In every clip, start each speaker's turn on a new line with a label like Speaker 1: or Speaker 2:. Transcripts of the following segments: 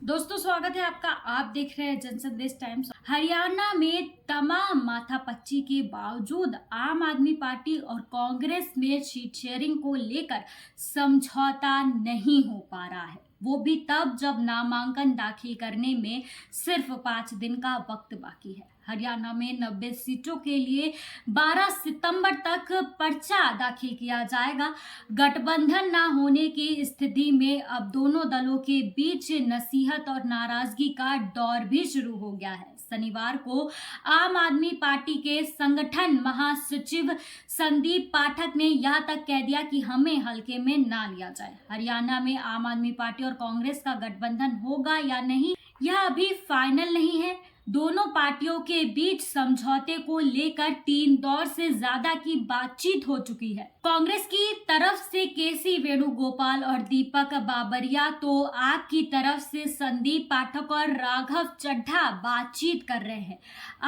Speaker 1: दोस्तों स्वागत है आपका। आप देख रहे हैं जनसंदेश टाइम्स। हरियाणा में तमाम माथापच्ची के बावजूद आम आदमी पार्टी और कांग्रेस में सीट शेयरिंग को लेकर समझौता नहीं हो पा रहा है, वो भी तब जब नामांकन दाखिल करने में सिर्फ 5 दिन का वक्त बाकी है। हरियाणा में 90 सीटों के लिए 12 सितंबर तक पर्चा दाखिल किया जाएगा। गठबंधन न होने की स्थिति में अब दोनों दलों के बीच नसीहत और नाराजगी का दौर भी शुरू हो गया है। शनिवार को आम आदमी पार्टी के संगठन महासचिव संदीप पाठक ने यह तक कह दिया कि हमें हल्के में ना लिया जाए। हरियाणा में आम आदमी पार्टी और कांग्रेस का गठबंधन होगा या नहीं, यह अभी फाइनल नहीं है। दोनों पार्टियों के बीच समझौते को लेकर 3 दौर से ज्यादा की बातचीत हो चुकी है। कांग्रेस की तरफ से केसी वेणुगोपाल और दीपक बाबरिया तो आपकी तरफ से संदीप पाठक और राघव चड्ढा बातचीत कर रहे हैं।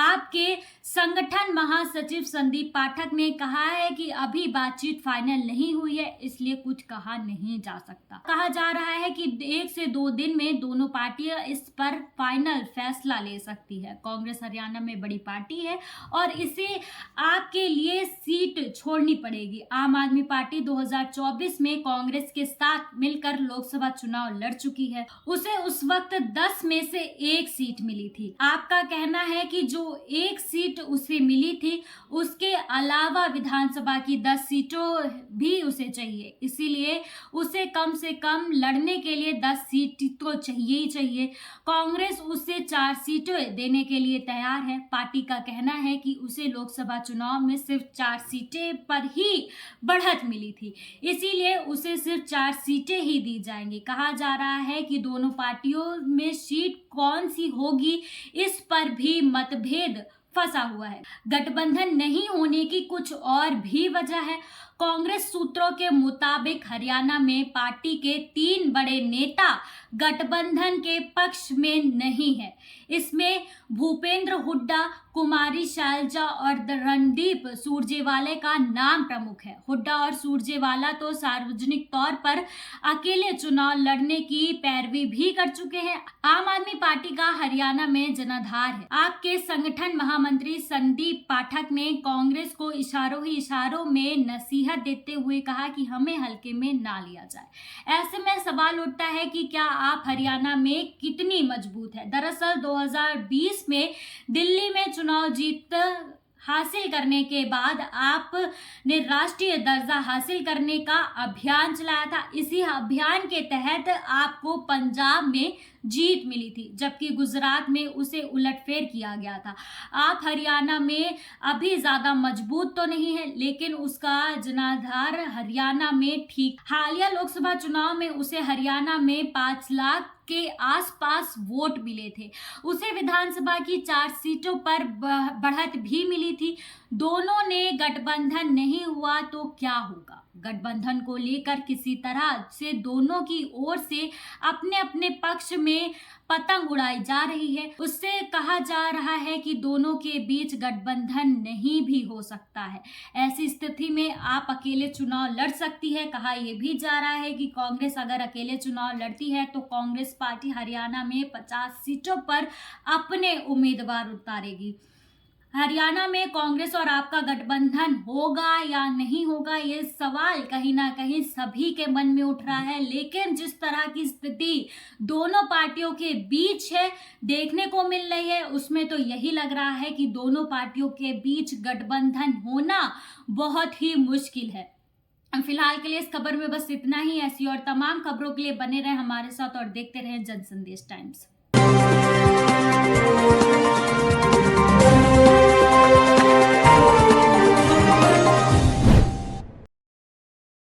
Speaker 1: आपके संगठन महासचिव संदीप पाठक ने कहा है कि अभी बातचीत फाइनल नहीं हुई है, इसलिए कुछ कहा नहीं जा सकता। कहा जा रहा है कि 1 से 2 दिन में दोनों पार्टियां इस पर फाइनल फैसला ले सकती है। कांग्रेस हरियाणा में बड़ी पार्टी है और इसे आपके लिए सीट छोड़नी पड़ेगी। आम आदमी पार्टी 2024 में कांग्रेस के साथ मिलकर लोकसभा चुनाव लड़ चुकी है। उसे उस वक्त 10 में से 1 सीट मिली थी। आपका कहना है कि जो 1 सीट उसे मिली थी, उसके अलावा विधानसभा की 10 सीटों भी उसे चाहिए, इसीलिए उसे कम से कम लड़ने के लिए 10 सीट तो चाहिए ही चाहिए। कांग्रेस उसे 4 सीटें देने के लिए तैयार है। पार्टी का कहना है कि उसे लोकसभा चुनाव में सिर्फ 4 सीटें पर ही बढ़त मिली थी, इसीलिए उसे सिर्फ 4 सीटें ही दी जाएंगी। कहा जा रहा है कि दोनों पार्टियों में सीट कौन सी होगी, इस पर भी मतभेद फंसा हुआ है। गठबंधन नहीं होने की कुछ और भी वजह है। कांग्रेस सूत्रों के मुताबिक हरियाणा में पार्टी के 3 बड़े नेता गठबंधन के पक्ष में नहीं है। इसमें भूपेंद्र हुड्डा, कुमारी शैलजा और रणदीप सुरजेवाला का नाम प्रमुख है। हुड्डा और सुरजेवाला तो सार्वजनिक तौर पर अकेले चुनाव लड़ने की पैरवी भी कर चुके हैं। आम आदमी पार्टी का हरियाणा में जनाधार है। आपके संगठन महामंत्री संदीप पाठक ने कांग्रेस को इशारों ही इशारों में नसीहत देते हुए कहा कि हमें हल्के में ना लिया जाए। ऐसे में सवाल उठता है कि क्या आप हरियाणा में कितनी मजबूत है। दरअसल 2020 में दिल्ली में चुनाव जीत हासिल करने के बाद आपने राष्ट्रीय दर्जा हासिल करने का अभियान चलाया था। इसी अभियान के तहत आपको पंजाब में जीत मिली थी, जबकि गुजरात में उसे उलटफेर किया गया था। आप हरियाणा में अभी ज्यादा मजबूत तो नहीं है, लेकिन उसका जनाधार हरियाणा में ठीक। हालिया लोकसभा चुनाव में उसे हरियाणा में 5 लाख के आसपास वोट मिले थे। उसे विधानसभा की 4 सीटों पर बढ़त भी मिली थी। दोनों ने गठबंधन नहीं हुआ तो क्या होगा। गठबंधन को लेकर किसी तरह से दोनों की ओर से अपने अपने पक्ष में पतंग उड़ाई जा रही है। उससे कहा जा रहा है कि दोनों के बीच गठबंधन नहीं भी हो सकता है। ऐसी स्थिति में आप अकेले चुनाव लड़ सकती है। कहा यह भी जा रहा है कि कांग्रेस अगर अकेले चुनाव लड़ती है तो कांग्रेस पार्टी हरियाणा में 50 सीटों पर अपने उम्मीदवार उतारेगी। हरियाणा में कांग्रेस और आपका गठबंधन होगा या नहीं होगा, ये सवाल कहीं ना कहीं सभी के मन में उठ रहा है। लेकिन जिस तरह की स्थिति दोनों पार्टियों के बीच है, देखने को मिल रही है, उसमें तो यही लग रहा है कि दोनों पार्टियों के बीच गठबंधन होना बहुत ही मुश्किल है। फिलहाल के लिए इस खबर में बस इतना ही। ऐसी और तमाम खबरों के लिए बने रहें हमारे साथ और देखते रहें जनसंदेश टाइम्स।